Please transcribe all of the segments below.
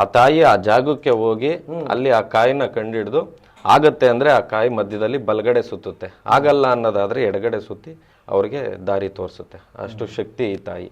ಆ ತಾಯಿ ಆ ಜಾಗಕ್ಕೆ ಹೋಗಿ ಅಲ್ಲಿ ಆ ಕಾಯಿನ ಕಂಡಿಡಿದು ಆಗತ್ತೆ ಅಂದ್ರೆ ಆ ಕಾಯಿ ಮಧ್ಯದಲ್ಲಿ ಬಲಗಡೆ ಸುತ್ತುತ್ತೆ, ಆಗಲ್ಲ ಅನ್ನೋದಾದ್ರೆ ಎಡಗಡೆ ಸುತ್ತಿ ಅವ್ರಿಗೆ ದಾರಿ ತೋರಿಸುತ್ತೆ. ಅಷ್ಟು ಶಕ್ತಿ ಈ ತಾಯಿ.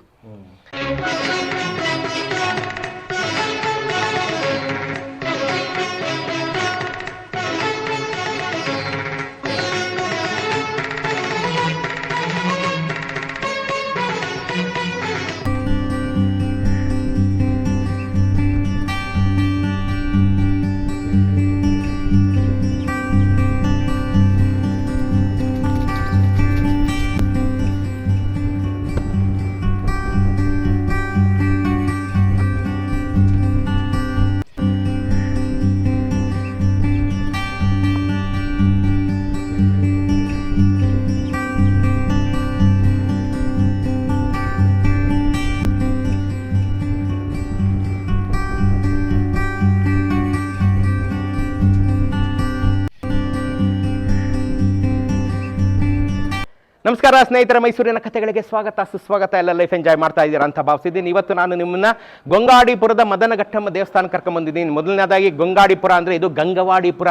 ನಮಸ್ಕಾರ ಸ್ನೇಹಿತರ, ಮೈಸೂರಿನ ಕಥೆಗಳಿಗೆ ಸ್ವಾಗತ ಸುಸ್ವಾಗತ. ಎಲ್ಲ ಲೈಫ್ ಎಂಜಾಯ್ ಮಾಡ್ತಾ ಇದ್ದೀರಾ ಅಂತ ಭಾವಿಸಿದ್ದೀನಿ. ಇವತ್ತು ನಾನು ನಿಮ್ಮನ್ನ ಗೊಂಗಾಡಿಪುರದ ಮದನಘಟ್ಟಮ್ಮ ದೇವಸ್ಥಾನ ಕರ್ಕೊಂಡ್ಬಂದಿದ್ದೀನಿ. ಮೊದಲನೇದಾಗಿ ಗೊಂಗಾಡಿಪುರ ಅಂದರೆ ಇದು ಗಂಗವಾಡಿಪುರ.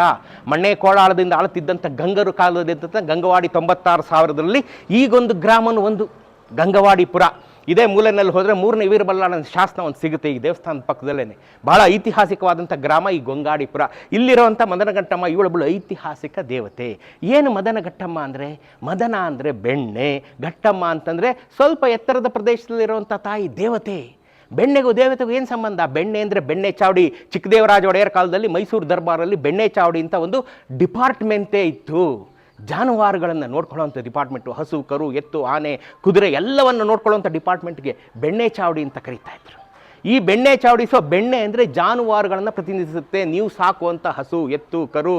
ಮಣ್ಣೆ ಕೋಳಾಳದಿಂದ ಆಳುತ್ತಿದ್ದಂಥ ಗಂಗರು ಕಾಲದಿಂದ ಗಂಗವಾಡಿ 96,000ರಲ್ಲಿ ಈಗೊಂದು ಗ್ರಾಮನು ಒಂದು ಗಂಗವಾಡಿಪುರ. ಇದೇ ಮೂಲೆಯಲ್ಲಿ ಹೋದರೆ 3ನೇ ವೀರಬಲ್ಲಾಳನ ಶಾಸನ ಒಂದು ಸಿಗುತ್ತೆ ಈ ದೇವಸ್ಥಾನದ ಪಕ್ಕದಲ್ಲೇ. ಬಹಳ ಐತಿಹಾಸಿಕವಾದಂಥ ಗ್ರಾಮ ಈ ಗೊಂಗಾಡಿಪುರ. ಇಲ್ಲಿರುವಂಥ ಮದನಘಟ್ಟಮ್ಮ ಇವಳೊಬ್ಬಳು ಐತಿಹಾಸಿಕ ದೇವತೆ. ಏನು ಮದನಘಟ್ಟಮ್ಮ ಅಂದರೆ, ಮದನ ಅಂದರೆ ಬೆಣ್ಣೆ, ಘಟ್ಟಮ್ಮ ಅಂತಂದರೆ ಸ್ವಲ್ಪ ಎತ್ತರದ ಪ್ರದೇಶದಲ್ಲಿರುವಂಥ ತಾಯಿ ದೇವತೆ. ಬೆಣ್ಣೆಗೂ ದೇವತೆಗೂ ಏನು ಸಂಬಂಧ? ಬೆಣ್ಣೆ ಅಂದರೆ ಬೆಣ್ಣೆ ಚಾವಡಿ. ಚಿಕ್ಕದೇವರಾಜ ಒಡೆಯರ್ ಕಾಲದಲ್ಲಿ ಮೈಸೂರು ದರ್ಬಾರಲ್ಲಿ ಬೆಣ್ಣೆ ಚಾವಡಿ ಅಂತ ಒಂದು ಡಿಪಾರ್ಟ್ಮೆಂಟೇ ಇತ್ತು. ಜಾನುವಾರುಗಳನ್ನು ನೋಡ್ಕೊಳ್ಳೋವಂಥ ಡಿಪಾರ್ಟ್ಮೆಂಟು. ಹಸು, ಕರು, ಎತ್ತು, ಆನೆ, ಕುದುರೆ ಎಲ್ಲವನ್ನು ನೋಡ್ಕೊಳ್ಳೋವಂಥ ಡಿಪಾರ್ಟ್ಮೆಂಟ್ಗೆ ಬೆಣ್ಣೆ ಚಾವಡಿ ಅಂತ ಕರೀತಾ ಇದ್ರು. ಈ ಬೆಣ್ಣೆ ಚಾವಡಿ ಬೆಣ್ಣೆ ಅಂದರೆ ಜಾನುವಾರುಗಳನ್ನು ಪ್ರತಿನಿಧಿಸುತ್ತೆ. ನೀವು ಸಾಕುವಂಥ ಹಸು, ಎತ್ತು, ಕರು,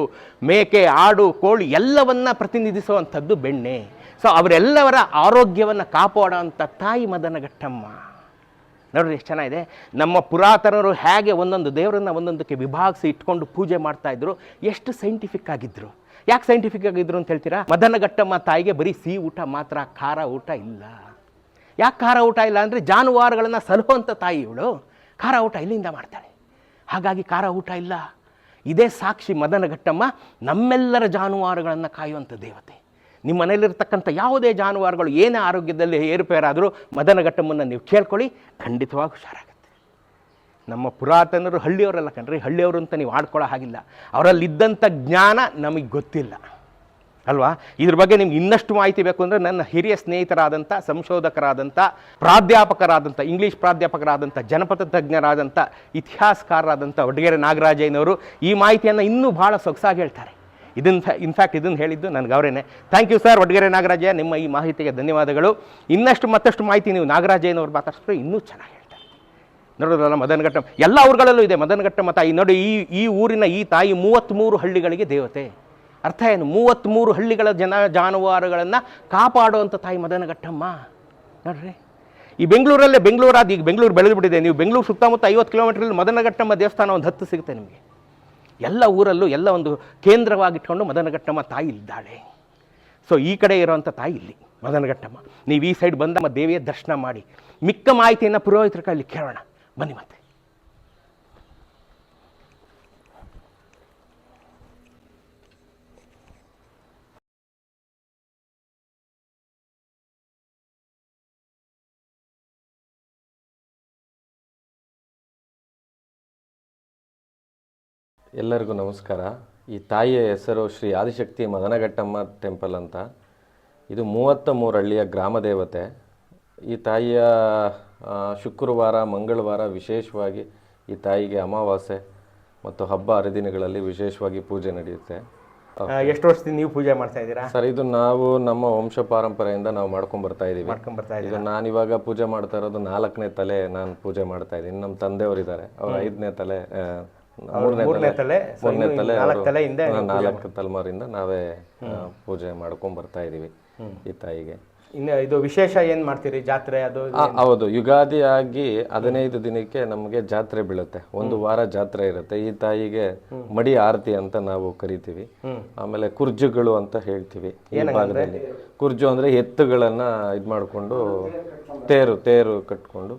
ಮೇಕೆ, ಆಡು, ಕೋಳಿ ಎಲ್ಲವನ್ನು ಪ್ರತಿನಿಧಿಸುವಂಥದ್ದು ಬೆಣ್ಣೆ. ಅವರೆಲ್ಲವರ ಆರೋಗ್ಯವನ್ನು ಕಾಪಾಡೋವಂಥ ತಾಯಿ ಮದನಘಟ್ಟಮ್ಮ. ನೋಡ್ರಿ ಎಷ್ಟು ಚೆನ್ನಾಗಿದೆ. ನಮ್ಮ ಪುರಾತನರು ಹೇಗೆ ಒಂದೊಂದು ದೇವರನ್ನು ಒಂದೊಂದಕ್ಕೆ ವಿಭಾಗಿಸಿ ಇಟ್ಕೊಂಡು ಪೂಜೆ ಮಾಡ್ತಾಯಿದ್ರು, ಎಷ್ಟು ಸೈಂಟಿಫಿಕ್ ಆಗಿದ್ದರು. ಯಾಕೆ ಸೈಂಟಿಫಿಕ್ ಆಗಿದ್ರು ಅಂತ ಹೇಳ್ತೀರಾ? ಮದನಘಟ್ಟಮ್ಮ ತಾಯಿಗೆ ಬರೀ ಸಿಹಿ ಊಟ ಮಾತ್ರ, ಖಾರ ಊಟ ಇಲ್ಲ. ಯಾಕೆ ಖಾರ ಊಟ ಇಲ್ಲ ಅಂದರೆ ಜಾನುವಾರುಗಳನ್ನು ಸಲಹುವಂಥ ತಾಯಿ ಇವಳು. ಖಾರ ಊಟ ಇಲ್ಲಿಂದ ಮಾಡ್ತಾಳೆ, ಹಾಗಾಗಿ ಖಾರ ಊಟ ಇಲ್ಲ. ಇದೇ ಸಾಕ್ಷಿ ಮದನಘಟ್ಟಮ್ಮ ನಮ್ಮೆಲ್ಲರ ಜಾನುವಾರುಗಳನ್ನು ಕಾಯುವಂಥ ದೇವತೆ. ನಿಮ್ಮ ಮನೆಯಲ್ಲಿರ್ತಕ್ಕಂಥ ಯಾವುದೇ ಜಾನುವಾರುಗಳು ಏನೇ ಆರೋಗ್ಯದಲ್ಲಿ ಏರುಪೇರಾದರೂ ಮದನಘಟ್ಟಮ್ಮನ್ನು ನೀವು ಕೇಳ್ಕೊಳ್ಳಿ, ಖಂಡಿತವಾಗಿ ಹುಷಾರಾಗುತ್ತೆ. ನಮ್ಮ ಪುರಾತನರು ಹಳ್ಳಿಯವರೆಲ್ಲ ಕಣ್ರಿ, ಹಳ್ಳಿಯವರು ಅಂತ ನೀವು ಆಡ್ಕೊಳ್ಳೋ ಹಾಗಿಲ್ಲ. ಅವರಲ್ಲಿದ್ದಂಥ ಜ್ಞಾನ ನಮಗೆ ಗೊತ್ತಿಲ್ಲ ಅಲ್ವಾ? ಇದ್ರ ಬಗ್ಗೆ ನಿಮ್ಗೆ ಇನ್ನಷ್ಟು ಮಾಹಿತಿ ಬೇಕು ಅಂದರೆ ನನ್ನ ಹಿರಿಯ ಸ್ನೇಹಿತರಾದಂಥ, ಸಂಶೋಧಕರಾದಂಥ, ಪ್ರಾಧ್ಯಾಪಕರಾದಂಥ, ಇಂಗ್ಲೀಷ್ ಪ್ರಾಧ್ಯಾಪಕರಾದಂಥ, ಜನಪದ ತಜ್ಞರಾದಂಥ, ಇತಿಹಾಸಕಾರರಾದಂಥ ಒಡ್ಗೆರೆ ನಾಗರಾಜಯ್ಯನವರು ಈ ಮಾಹಿತಿಯನ್ನು ಇನ್ನೂ ಭಾಳ ಸೊಗಸಾಗಿ ಹೇಳ್ತಾರೆ. ಇದನ್ನು ಹೇಳಿದ್ದು ನನಗೆ ಅವರೇನೆ. ಥ್ಯಾಂಕ್ ಯು ಸರ್ ಒಡ್ಗೆರೆ ನಾಗರಾಜಯ್ಯ, ನಿಮ್ಮ ಈ ಮಾಹಿತಿಗೆ ಧನ್ಯವಾದಗಳು. ಇನ್ನಷ್ಟು ಮತ್ತಷ್ಟು ಮಾಹಿತಿ ನೀವು ನಾಗರಾಜಯ್ಯನವ್ರು ಮಾತಾಡಿಸ್ರೆ ಇನ್ನೂ ಚೆನ್ನಾಗಿ ಹೇಳ್ತಾರೆ. ನೋಡೋದಲ್ಲ, ಮದನಘಟ್ಟಮ್ಮ ಎಲ್ಲ ಊರುಗಳಲ್ಲೂ ಇದೆ ಮದನಘಟ್ಟಮ್ಮ ತಾಯಿ. ನೋಡಿ, ಈ ಊರಿನ ಈ ತಾಯಿ 33 ಹಳ್ಳಿಗಳಿಗೆ ದೇವತೆ. ಅರ್ಥ ಏನು? 33 ಹಳ್ಳಿಗಳ ಜಾನುವಾರುಗಳನ್ನು ಕಾಪಾಡುವಂಥ ತಾಯಿ ಮದನಘಟ್ಟಮ್ಮ. ನೋಡ್ರಿ, ಈ ಬೆಂಗಳೂರಲ್ಲೇ ಬೆಂಗಳೂರಾದ, ಈಗ ಬೆಂಗಳೂರು ಬೆಳೆದುಬಿಟ್ಟಿದೆ. ನೀವು ಬೆಂಗಳೂರು ಸುತ್ತಮುತ್ತ 50 ಕಿಲೋಮೀಟ್ರಲ್ಲಿ ಮದನಘಟ್ಟಮ್ಮ ದೇವಸ್ಥಾನ ಒಂದು 10 ಸಿಗುತ್ತೆ ನಿಮಗೆ. ಎಲ್ಲ ಊರಲ್ಲೂ ಎಲ್ಲ ಒಂದು ಕೇಂದ್ರವಾಗಿಟ್ಕೊಂಡು ಮದನಘಟ್ಟಮ್ಮ ತಾಯಿ ಇದ್ದಾಳೆ. ಈ ಕಡೆ ಇರೋವಂಥ ತಾಯಿ ಇಲ್ಲಿ ಮದನಘಟ್ಟಮ್ಮ. ನೀವು ಈ ಸೈಡ್ ಬಂದ ನಮ್ಮ ದೇವಿಯ ದರ್ಶನ ಮಾಡಿ ಮಿಕ್ಕ ಮಾಹಿತಿಯನ್ನು ಪುರೋಹಿತರ ಕೈಲಿ ಕೇಳೋಣ ಬನ್ನಿ. ಮತ್ತೆ ಎಲ್ಲರಿಗೂ ನಮಸ್ಕಾರ. ಈ ತಾಯಿಯ ಹೆಸರು ಶ್ರೀ ಆದಿಶಕ್ತಿ ಮದನಘಟ್ಟಮ್ಮ ಟೆಂಪಲ್ ಅಂತ. ಇದು 33 ಹಳ್ಳಿಯ ಗ್ರಾಮ ದೇವತೆ. ಈ ತಾಯಿಯ ಶುಕ್ರವಾರ, ಮಂಗಳವಾರ ವಿಶೇಷವಾಗಿ ಈ ತಾಯಿಗೆ ಅಮಾವಾಸ್ಯೆ ಮತ್ತು ಹಬ್ಬ ಹರಿದಿನಗಳಲ್ಲಿ ವಿಶೇಷವಾಗಿ ಪೂಜೆ ನಡೆಯುತ್ತೆ. ಎಷ್ಟು ವರ್ಷದಿಂದ ನೀವು ಪೂಜೆ ಮಾಡ್ತಾ ಇದ್ದೀರಾ ಸರ್? ಇದು ನಾವು ನಮ್ಮ ವಂಶ ಪಾರಂಪರೆಯಿಂದ ನಾವು ಮಾಡ್ಕೊಂಡು ಬರ್ತಾ ಇದ್ದೀವಿ. ಇದು ನಾನಿವಾಗ ಪೂಜೆ ಮಾಡ್ತಾ ಇರೋದು 4ನೇ ತಲೆ ನಾನು ಪೂಜೆ ಮಾಡ್ತಾ ಇದ್ದೀನಿ. ನಮ್ಮ ತಂದೆಯವರಿದ್ದಾರೆ, ಅವ್ರ 5ನೇ ತಲೆ, 3ನೇ ತಲೆ, 4 ತಲೆಮಾರಿಂದ ನಾವೇ ಪೂಜೆ ಮಾಡ್ಕೊಂಡು ಬರ್ತಾ ಇದೀವಿ ಈ ತಾಯಿಗೆ. ಇನ್ನು ಇದು ವಿಶೇಷ ಏನು ಮಾಡ್ತೀರಿ? ಜಾತ್ರೆ ಅದು? ಹೌದು, ಯುಗಾದಿ ಆಗಿ 15 ದಿನಕ್ಕೆ ನಮಗೆ ಜಾತ್ರೆ ಬೀಳುತ್ತೆ. 1 ವಾರ ಜಾತ್ರೆ ಇರುತ್ತೆ. ಈ ತಾಯಿಗೆ ಮಡಿ ಆರತಿ ಅಂತ ನಾವು ಕರಿತೀವಿ. ಆಮೇಲೆ ಕುರ್ಜುಗಳು ಅಂತ ಹೇಳ್ತೀವಿ ಈ ಭಾಗದಲ್ಲಿ. ಕುರ್ಜು ಅಂದ್ರೆ ಎತ್ತುಗಳನ್ನ ಇದ್ ಮಾಡ್ಕೊಂಡು ತೇರು ಕಟ್ಕೊಂಡು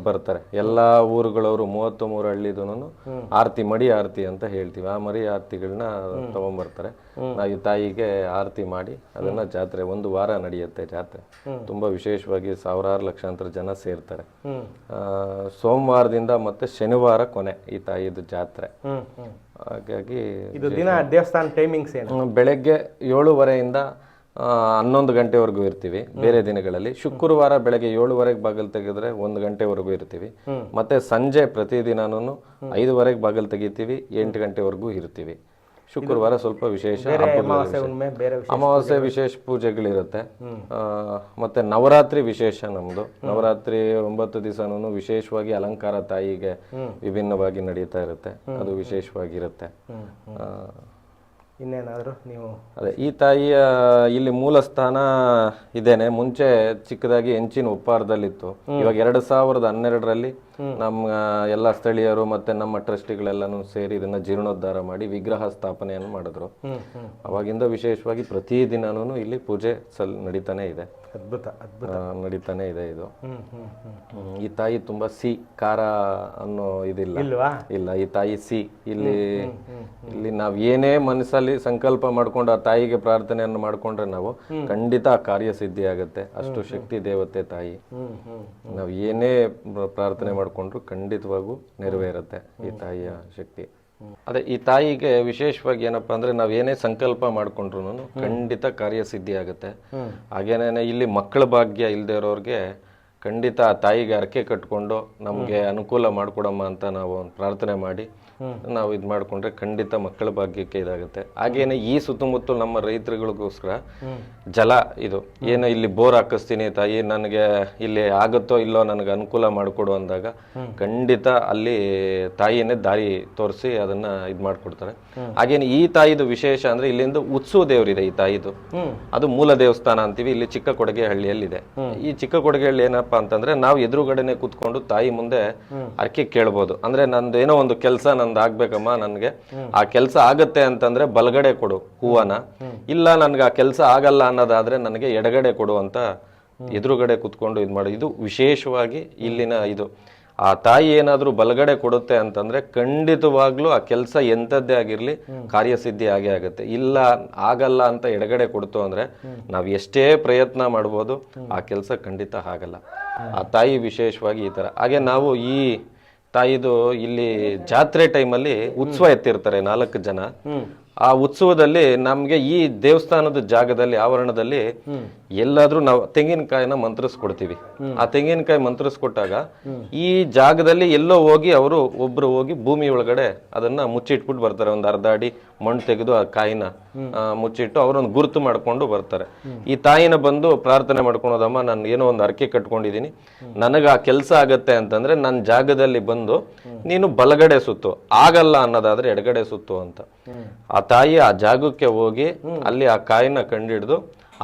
ಬರ್ತಾರೆ ಎಲ್ಲ ಊರುಗಳವರು 33 ಹಳ್ಳಿದೂನು ಆರತಿ ಮಡಿ ಆರತಿ ಅಂತ ಹೇಳ್ತೀವಿ. ಆ ಮರಿ ಆರತಿಗಳನ್ನ ತಗೊಂಡ್ಬರ್ತಾರೆ. ನಾವು ಈ ತಾಯಿಗೆ ಆರತಿ ಮಾಡಿ ಅದನ್ನ ಜಾತ್ರೆ 1 ವಾರ ನಡೆಯುತ್ತೆ ಜಾತ್ರೆ. ತುಂಬಾ ವಿಶೇಷವಾಗಿ ಸಾವಿರಾರು ಲಕ್ಷಾಂತರ ಜನ ಸೇರ್ತಾರೆ. ಸೋಮವಾರದಿಂದ ಮತ್ತೆ ಶನಿವಾರ ಕೊನೆ ಈ ತಾಯಿದು ಜಾತ್ರೆ. ಹಾಗಾಗಿ ಇದು ದಿನ ದೇವಸ್ಥಾನ ಟೈಮಿಂಗ್ಸ್ ಏನು? ಬೆಳಗ್ಗೆ 7:30 11 ಗಂಟೆವರೆಗೂ ಇರ್ತೀವಿ ಬೇರೆ ದಿನಗಳಲ್ಲಿ. ಶುಕ್ರವಾರ ಬೆಳಗ್ಗೆ 7:30 ಬಾಗಿಲು ತೆಗೆದ್ರೆ 1 ಗಂಟೆವರೆಗೂ ಇರ್ತೀವಿ. ಮತ್ತೆ ಸಂಜೆ ಪ್ರತಿದಿನೂ 5:30 ಬಾಗಿಲು ತೆಗಿತೀವಿ, 8 ಗಂಟೆವರೆಗೂ ಇರ್ತೀವಿ. ಶುಕ್ರವಾರ ಸ್ವಲ್ಪ ವಿಶೇಷ, ಅಮಾವಾಸ್ಯೆ ವಿಶೇಷ ಪೂಜೆಗಳಿರುತ್ತೆ. ಮತ್ತೆ ನವರಾತ್ರಿ ವಿಶೇಷ ನಮ್ದು. ನವರಾತ್ರಿ 9 ದಿವಸನೂ ವಿಶೇಷವಾಗಿ ಅಲಂಕಾರ ತಾಯಿಗೆ ವಿಭಿನ್ನವಾಗಿ ನಡೀತಾ ಇರುತ್ತೆ. ಅದು ವಿಶೇಷವಾಗಿರುತ್ತೆ. ಇನ್ನೇನಾದ್ರು ನೀವು ಅದೇ ಈ ತಾಯಿಯ ಇಲ್ಲಿ ಮೂಲ ಸ್ಥಾನ ಇದೇನೆ. ಮುಂಚೆ ಚಿಕ್ಕದಾಗಿ ಹೆಂಚಿನ ಉಪ್ಪಾರದಲ್ಲಿತ್ತು. ಇವಾಗ 2012ರಲ್ಲಿ ನಮ್ಮ ಎಲ್ಲ ಸ್ಥಳೀಯರು ಮತ್ತೆ ನಮ್ಮ ಟ್ರಸ್ಟಿಗಳೆಲ್ಲನೂ ಸೇರಿ ಇದನ್ನ ಜೀರ್ಣೋದ್ಧಾರ ಮಾಡಿ ವಿಗ್ರಹ ಸ್ಥಾಪನೆಯನ್ನು ಮಾಡಿದ್ರು. ಅವಾಗಿಂದ ವಿಶೇಷವಾಗಿ ಪ್ರತಿದಿನನೂ ಇಲ್ಲಿ ಪೂಜೆ ನಡೀತಾನೆ ಇದೆ. ಅದ್ಭುತ ಅದ್ಭುತ ನಡೀತಾನೆ ಇದೆ ಇದು. ಈ ತಾಯಿ ತುಂಬಾ ಖಾರ ಅನ್ನೋ ಇದಿಲ್ಲ. ಇಲ್ಲ, ಈ ತಾಯಿ ಇಲ್ಲಿ ನಾವ್ ಏನೇ ಮನಸ್ಸಲ್ಲಿ ಸಂಕಲ್ಪ ಮಾಡ್ಕೊಂಡು ಆ ತಾಯಿಗೆ ಪ್ರಾರ್ಥನೆಯನ್ನು ಮಾಡ್ಕೊಂಡ್ರೆ ನಾವು ಖಂಡಿತ ಆ ಕಾರ್ಯ ಸಿದ್ಧಿ ಆಗತ್ತೆ. ಅಷ್ಟು ಶಕ್ತಿ ದೇವತೆ ತಾಯಿ. ನಾವ್ ಏನೇ ಪ್ರಾರ್ಥನೆ ಮಾಡ್ಕೊಂಡ್ರು ಖಂಡಿತವಾಗೂ ನೆರವೇರುತ್ತೆ ಈ ತಾಯಿಯ ಶಕ್ತಿ. ಅದೇ ಈ ತಾಯಿಗೆ ವಿಶೇಷವಾಗಿ ಏನಪ್ಪಾ ಅಂದ್ರೆ ನಾವ್ ಏನೇ ಸಂಕಲ್ಪ ಮಾಡ್ಕೊಂಡ್ರು ಖಂಡಿತ ಕಾರ್ಯ ಸಿದ್ಧಿ ಆಗುತ್ತೆ. ಹಾಗೇನೇನೆ ಇಲ್ಲಿ ಮಕ್ಕಳ ಭಾಗ್ಯ ಇಲ್ದೇ ಇರೋರ್ಗೆ ಖಂಡಿತ ಆ ತಾಯಿಗೆ ಹರಕೆ ಕಟ್ಕೊಂಡು ನಮ್ಗೆ ಅನುಕೂಲ ಮಾಡ್ಕೊಡಮ್ಮ ಅಂತ ನಾವು ಪ್ರಾರ್ಥನೆ ಮಾಡಿ ನಾವು ಇದು ಮಾಡ್ಕೊಂಡ್ರೆ ಖಂಡಿತ ಮಕ್ಕಳ ಭಾಗ್ಯಕ್ಕೆ ಇದಾಗುತ್ತೆ. ಹಾಗೇನೆ ಈ ಸುತ್ತಮುತ್ತಲು ನಮ್ಮ ರೈತರುಗಳಿಗೋಸ್ಕರ ಜಲ ಇದು ಏನು ಇಲ್ಲಿ ಬೋರ್ ಹಾಕಿಸ್ತೀನಿ ತಾಯಿ, ನನಗೆ ಇಲ್ಲಿ ಆಗುತ್ತೋ ಇಲ್ಲೋ ನನಗೆ ಅನುಕೂಲ ಮಾಡಿಕೊಡು ಅಂದಾಗ ಖಂಡಿತ ಅಲ್ಲಿ ತಾಯಿಯನ್ನೇ ದಾರಿ ತೋರಿಸಿ ಅದನ್ನ ಇದು ಮಾಡ್ಕೊಡ್ತಾರೆ. ಹಾಗೇನೆ ಈ ತಾಯಿದು ವಿಶೇಷ ಅಂದ್ರೆ ಇಲ್ಲಿಂದ ಉತ್ಸವ ದೇವರಿದೆ ಈ ತಾಯಿದು. ಅದು ಮೂಲ ದೇವಸ್ಥಾನ ಅಂತೀವಿ. ಇಲ್ಲಿ ಚಿಕ್ಕ ಕೊಡಗೆ ಹಳ್ಳಿಯಲ್ಲಿದೆ. ಈ ಚಿಕ್ಕ ಕೊಡಗೆ ಹಳ್ಳಿ ಏನಪ್ಪಾ ಅಂತಂದ್ರೆ ನಾವು ಎದುರುಗಡೆನೆ ಕೂತ್ಕೊಂಡು ತಾಯಿ ಮುಂದೆ ಅರ್ಕೆ ಕೇಳ್ಬೋದು. ಅಂದ್ರೆ ನಂದು ಏನೋ ಒಂದು ಕೆಲಸ ನಂದು ಆಗ್ಬೇಕಮ್ಮ, ನನ್ಗೆ ಆ ಕೆಲಸ ಆಗತ್ತೆ ಅಂತಂದ್ರೆ ಬಲಗಡೆ ಕೊಡು ಹೂವನ, ಇಲ್ಲ ನನ್ಗೆ ಆ ಕೆಲಸ ಆಗಲ್ಲ ಅನ್ನೋದಾದ್ರೆ ನನಗೆ ಎಡಗಡೆ ಕೊಡು ಅಂತ ಎದುರುಗಡೆ ಕುತ್ಕೊಂಡು ಇದು ಮಾಡಿ. ಇದು ವಿಶೇಷವಾಗಿ ಇಲ್ಲಿನ ಇದು. ಆ ತಾಯಿ ಏನಾದ್ರೂ ಬಲಗಡೆ ಕೊಡುತ್ತೆ ಅಂತಂದ್ರೆ ಖಂಡಿತವಾಗ್ಲೂ ಆ ಕೆಲಸ ಎಂಥದ್ದೇ ಆಗಿರ್ಲಿ ಕಾರ್ಯಸಿದ್ಧಿ ಆಗೇ ಆಗುತ್ತೆ. ಇಲ್ಲ ಆಗಲ್ಲ ಅಂತ ಎಡಗಡೆ ಕೊಡ್ತು ಅಂದ್ರೆ ನಾವ್ ಎಷ್ಟೇ ಪ್ರಯತ್ನ ಮಾಡ್ಬೋದು ಆ ಕೆಲಸ ಖಂಡಿತ ಆಗಲ್ಲ. ಆ ತಾಯಿ ವಿಶೇಷವಾಗಿ ಈ ತರ. ಹಾಗೆ ನಾವು ಈ ತಾಯಿದು ಇಲ್ಲಿ ಜಾತ್ರೆ ಟೈಮಲ್ಲಿ ಉತ್ಸವ ಎತ್ತಿರ್ತಾರೆ 4 ಜನ. ಆ ಉತ್ಸವದಲ್ಲಿ ನಮ್ಗೆ ಈ ದೇವಸ್ಥಾನದ ಜಾಗದಲ್ಲಿ ಆವರಣದಲ್ಲಿ ಎಲ್ಲಾದ್ರೂ ನಾವು ತೆಂಗಿನಕಾಯಿನ ಮಂತ್ರಿಸ್ಕೊಡ್ತೀವಿ. ಆ ತೆಂಗಿನಕಾಯಿ ಮಂತ್ರಿಸ್ಕೊಟ್ಟಾಗ ಈ ಜಾಗದಲ್ಲಿ ಎಲ್ಲೋ ಹೋಗಿ ಅವರು ಒಬ್ರು ಹೋಗಿ ಭೂಮಿ ಒಳಗಡೆ ಅದನ್ನ ಮುಚ್ಚಿಟ್ಬಿಟ್ಟು ಬರ್ತಾರೆ. ಒಂದು ಅರ್ಧ ಅಡಿ ಮಣ್ಣು ತೆಗೆದು ಆ ಕಾಯಿನ ಮುಚ್ಚಿಟ್ಟು ಅವರೊಂದು ಗುರುತು ಮಾಡ್ಕೊಂಡು ಬರ್ತಾರೆ. ಈ ತಾಯಿನ ಬಂದು ಪ್ರಾರ್ಥನೆ ಮಾಡ್ಕೊಳೋದಮ್ಮ, ನಾನು ಏನೋ ಒಂದು ಅರ್ಕೆ ಕಟ್ಕೊಂಡಿದೀನಿ, ನನಗ ಆ ಕೆಲಸ ಆಗತ್ತೆ ಅಂತಂದ್ರೆ ನನ್ನ ಜಾಗದಲ್ಲಿ ಬಂದು ನೀನು ಬಲಗಡೆ ಸುತ್ತು, ಆಗಲ್ಲ ಅನ್ನೋದಾದ್ರೆ ಎಡಗಡೆ ಸುತ್ತು ಅಂತ. ಆ ತಾಯಿ ಆ ಜಾಗಕ್ಕೆ ಹೋಗಿ ಅಲ್ಲಿ ಆ ಕಾಯಿನ ಕಂಡಿಡ್ದು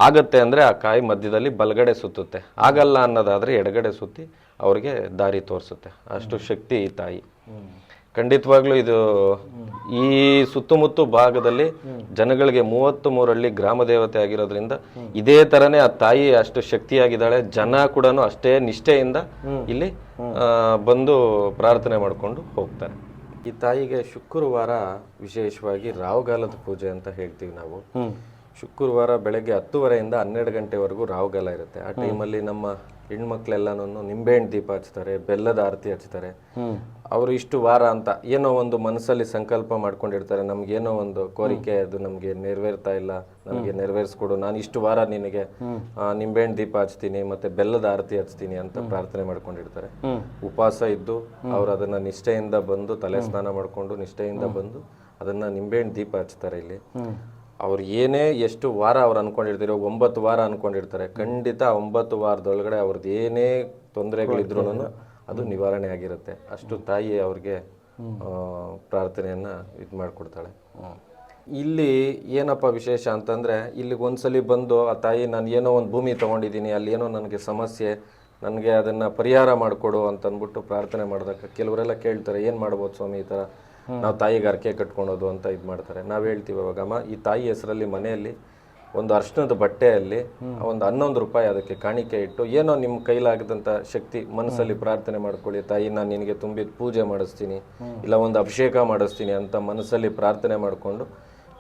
ಆಗತ್ತೆ ಅಂದ್ರೆ ಆ ಕಾಯಿ ಮಧ್ಯದಲ್ಲಿ ಬಲಗಡೆ ಸುತ್ತುತ್ತೆ, ಆಗಲ್ಲ ಅನ್ನೋದಾದ್ರೆ ಎಡಗಡೆ ಸುತ್ತಿ ಅವ್ರಿಗೆ ದಾರಿ ತೋರಿಸುತ್ತೆ. ಅಷ್ಟು ಶಕ್ತಿ ಈ ತಾಯಿ. ಖಂಡಿತವಾಗ್ಲೂ ಇದು ಈ ಸುತ್ತಮುತ್ತ ಭಾಗದಲ್ಲಿ ಜನಗಳಿಗೆ 33 ಹಳ್ಳಿ ಗ್ರಾಮ ದೇವತೆ ಆಗಿರೋದ್ರಿಂದ ಇದೇ ತರನೇ ಆ ತಾಯಿ ಅಷ್ಟು ಶಕ್ತಿಯಾಗಿದ್ದಾಳೆ. ಜನ ಕೂಡ ಅಷ್ಟೇ ನಿಷ್ಠೆಯಿಂದ ಇಲ್ಲಿ ಬಂದು ಪ್ರಾರ್ಥನೆ ಮಾಡ್ಕೊಂಡು ಹೋಗ್ತಾರೆ. ಈ ತಾಯಿಗೆ ಶುಕ್ರವಾರ ವಿಶೇಷವಾಗಿ ರಾಹುಗಾಲದ ಪೂಜೆ ಅಂತ ಹೇಳ್ತೀವಿ ನಾವು. ಶುಕ್ರವಾರ ಬೆಳಗ್ಗೆ 10:30 12 ಗಂಟೆವರೆಗೂ ರಾಹುಗಾಲ ಇರುತ್ತೆ. ಆ ಟೈಮಲ್ಲಿ ನಮ್ಮ ಹೆಣ್ಮಕ್ಳೆಲ್ಲನೂ ನಿಂಬೆಹಣ್ಣು ದೀಪ ಹಚ್ತಾರೆ, ಬೆಲ್ಲದ ಆರತಿ ಹಚ್ತಾರೆ. ಅವರು ಇಷ್ಟು ವಾರ ಅಂತ ಏನೋ ಒಂದು ಮನಸ್ಸಲ್ಲಿ ಸಂಕಲ್ಪ ಮಾಡ್ಕೊಂಡಿರ್ತಾರೆ, ನಮ್ಗೇನೋ ಒಂದು ಕೋರಿಕೆ ಅದು ನಮ್ಗೆ ನೆರವೇರ್ತಾ ಇಲ್ಲ, ನಮ್ಗೆ ನೆರವೇರಿಸ್ಕೊಡು, ನಾನು ಇಷ್ಟು ವಾರ ನಿನಗೆ ನಿಂಬೆಹಣ್ಣು ದೀಪ ಹಚ್ತೀನಿ ಮತ್ತೆ ಬೆಲ್ಲದ ಆರತಿ ಹಚ್ತೀನಿ ಅಂತ ಪ್ರಾರ್ಥನೆ ಮಾಡ್ಕೊಂಡಿರ್ತಾರೆ. ಉಪವಾಸ ಇದ್ದು ಅವ್ರು ಅದನ್ನ ನಿಷ್ಠೆಯಿಂದ ಬಂದು ತಲೆ ಸ್ನಾನ ಮಾಡ್ಕೊಂಡು ನಿಷ್ಠೆಯಿಂದ ಬಂದು ಅದನ್ನ ನಿಂಬೆಹಣ್ಣು ದೀಪ ಹಚ್ತಾರೆ. ಇಲ್ಲಿ ಅವ್ರು ಏನೇ ಎಷ್ಟು ವಾರ ಅವ್ರು ಅನ್ಕೊಂಡಿರ್ತಾರೆ, 9 ವಾರ ಅನ್ಕೊಂಡಿರ್ತಾರೆ, ಖಂಡಿತ 9 ವಾರದೊಳಗಡೆ ಅವ್ರದ್ದು ಏನೇ ತೊಂದರೆಗಳಿದ್ರು ಅದು ನಿವಾರಣೆ ಆಗಿರುತ್ತೆ. ಅಷ್ಟು ತಾಯಿ ಅವ್ರಿಗೆ ಪ್ರಾರ್ಥನೆಯನ್ನ ಇದು ಮಾಡ್ಕೊಡ್ತಾಳೆ. ಇಲ್ಲಿ ಏನಪ್ಪ ವಿಶೇಷ ಅಂತಂದ್ರೆ ಇಲ್ಲಿಗೆ ಒಂದ್ಸಲಿ ಬಂದು ಆ ತಾಯಿ, ನಾನು ಏನೋ ಒಂದು ಭೂಮಿ ತಗೊಂಡಿದ್ದೀನಿ, ಅಲ್ಲಿ ಏನೋ ನನಗೆ ಸಮಸ್ಯೆ, ನನಗೆ ಅದನ್ನ ಪರಿಹಾರ ಮಾಡಿಕೊಡು ಅಂತ ಅಂದ್ಬಿಟ್ಟು ಪ್ರಾರ್ಥನೆ ಮಾಡಿದಾಗ ಕೆಲವರೆಲ್ಲ ಕೇಳ್ತಾರೆ, ಏನು ಮಾಡ್ಬೋದು ಸ್ವಾಮಿ ಈ ಥರ ನಾವು ತಾಯಿಗೆ ಅರ್ಕೆ ಕಟ್ಕೊಳೋದು ಅಂತ ಇದು ಮಾಡ್ತಾರೆ. ನಾವು ಹೇಳ್ತೀವಿ ಅವಾಗಮ್ಮ, ಈ ತಾಯಿ ಹೆಸರಲ್ಲಿ ಮನೆಯಲ್ಲಿ ಒಂದು ಅರ್ಶನದ ಬಟ್ಟೆಯಲ್ಲಿ ಒಂದು 11 ರೂಪಾಯಿ ಅದಕ್ಕೆ ಕಾಣಿಕೆ ಇಟ್ಟು ಏನೋ ನಿಮ್ಮ ಕೈಲಾಗದಂಥ ಶಕ್ತಿ ಮನಸ್ಸಲ್ಲಿ ಪ್ರಾರ್ಥನೆ ಮಾಡ್ಕೊಳ್ಳಿ, ತಾಯಿ ನಾನು ನಿನಗೆ ತುಂಬಿದ ಪೂಜೆ ಮಾಡಿಸ್ತೀನಿ, ಇಲ್ಲ ಒಂದು ಅಭಿಷೇಕ ಮಾಡಿಸ್ತೀನಿ ಅಂತ ಮನಸ್ಸಲ್ಲಿ ಪ್ರಾರ್ಥನೆ ಮಾಡಿಕೊಂಡು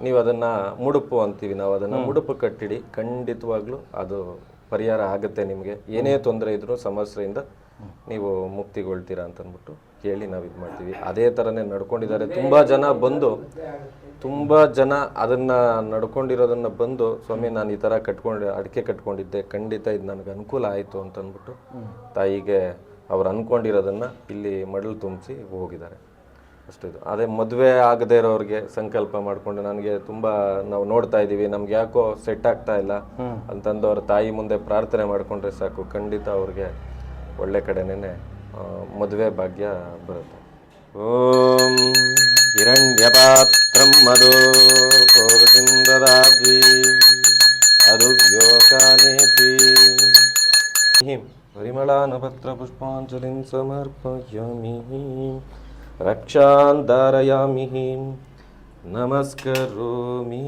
ನೀವು ಅದನ್ನು ಮುಡುಪು ಅಂತೀವಿ ನಾವು, ಅದನ್ನು ಮುಡುಪು ಕಟ್ಟಿಡಿ. ಖಂಡಿತವಾಗ್ಲೂ ಅದು ಪರಿಹಾರ ಆಗುತ್ತೆ. ನಿಮಗೆ ಏನೇ ತೊಂದರೆ ಇದ್ರೂ ಸಮಸ್ಯೆಯಿಂದ ನೀವು ಮುಕ್ತಿಗೊಳ್ತೀರಾ ಅಂತ ಅಂದ್ಬಿಟ್ಟು ಹೇಳಿ ನಾವು ಇದು ಮಾಡ್ತೀವಿ. ಅದೇ ಥರನೇ ನಡ್ಕೊಂಡಿದ್ದಾರೆ ತುಂಬ ಜನ ಅದನ್ನು ನಡ್ಕೊಂಡಿರೋದನ್ನು ಬಂದು ಸ್ವಾಮಿ ನಾನು ಈ ಥರ ಅಡಿಕೆ ಕಟ್ಕೊಂಡಿದ್ದೆ, ಖಂಡಿತ ಇದು ನನಗೆ ಅನುಕೂಲ ಆಯಿತು ಅಂತ ಅಂದ್ಬಿಟ್ಟು ತಾಯಿಗೆ ಅವ್ರು ಅಂದ್ಕೊಂಡಿರೋದನ್ನು ಇಲ್ಲಿ ಮಡಲು ತುಂಬಿಸಿ ಹೋಗಿದ್ದಾರೆ. ಅಷ್ಟು ಇದು. ಅದೇ ಮದುವೆ ಆಗದೇ ಇರೋರಿಗೆ ಸಂಕಲ್ಪ ಮಾಡಿಕೊಂಡು ನನಗೆ ತುಂಬ ನಾವು ನೋಡ್ತಾ ಇದ್ದೀವಿ, ನಮ್ಗೆ ಯಾಕೋ ಸೆಟ್ ಆಗ್ತಾ ಇಲ್ಲ ಅಂತಂದು ಅವ್ರ ತಾಯಿ ಮುಂದೆ ಪ್ರಾರ್ಥನೆ ಮಾಡಿಕೊಂಡ್ರೆ ಸಾಕು, ಖಂಡಿತ ಅವ್ರಿಗೆ ಒಳ್ಳೆ ಕಡೆನೇ ಮದುವೆ ಭಾಗ್ಯ ಬರುತ್ತೆ. ಓಂ ಹಿರಣ್ಯಪಾತ್ರಂ ಮಧು ಪೌರ್ಣಿಂದದಾದ್ವಿ ಅದುವ್ಯೋಕಾನೇತಿ ಪರಿಮಳಾನಪತ್ರ ಪುಷ್ಪಾಂಜಲಿಂ ಸಮರ್ಪಯಾಮಿ ರಕ್ಷಾನ್ ಧಾರಯಾಮಿ ನಮಸ್ಕರೋಮಿ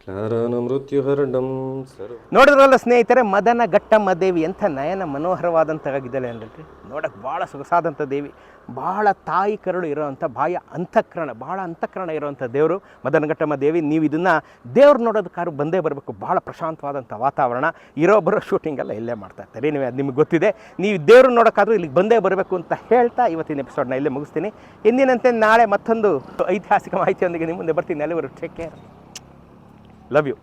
ಕಾರಣ ಮೃತ್ಯುಹರಣಂ ಸರ್ವ. ನೋಡಿದ್ರಲ್ಲ ಸ್ನೇಹಿತರೆ, ಮದನ ಘಟ್ಟಮ್ಮ ದೇವಿ ಎಂಥ ನಯನ ಮನೋಹರವಾದಂತಾಗಿದ್ದಾಳೆ ಅಂದರೆ, ನೋಡೋಕ್ಕೆ ಭಾಳ ಸೊಗಸಾದಂಥ ದೇವಿ, ಭಾಳ ತಾಯಿ ಕರುಳು ಇರೋವಂಥ ಭಾಳ ಅಂತಃಕರಣ ಇರೋವಂಥ ದೇವರು ಮದನ ಘಟ್ಟಮ್ಮ ದೇವಿ. ನೀವು ಇದನ್ನು ದೇವ್ರು ನೋಡೋದಕ್ಕಾದ್ರು ಬಂದೇ ಬರಬೇಕು. ಭಾಳ ಪ್ರಶಾಂತವಾದಂಥ ವಾತಾವರಣ, ಬರೋ ಶೂಟಿಂಗೆಲ್ಲ ಇಲ್ಲೇ ಮಾಡ್ತಾ ಇರ್ತಾರೆ. ನೀವು ಅದು ನಿಮಗೆ ಗೊತ್ತಿದೆ. ನೀವು ದೇವ್ರು ನೋಡೋಕ್ಕಾದ್ರೂ ಇಲ್ಲಿಗೆ ಬಂದೇ ಬರಬೇಕು ಅಂತ ಹೇಳ್ತಾ ಇವತ್ತಿನ ಎಪಿಸೋಡ್ನ ಇಲ್ಲೇ ಮುಗಿಸ್ತೀನಿ. ಎಂದಿನಂತೆ ನಾಳೆ ಮತ್ತೊಂದು ಐತಿಹಾಸಿಕ ಮಾಹಿತಿಯೊಂದಿಗೆ ನಿಮ್ಮ ಮುಂದೆ ಬರ್ತೀನಿ. ಅಲ್ಲಿವರೆಗೂ ಟೇಕ್ ಕೇರ್, ಲವ್ ಯು.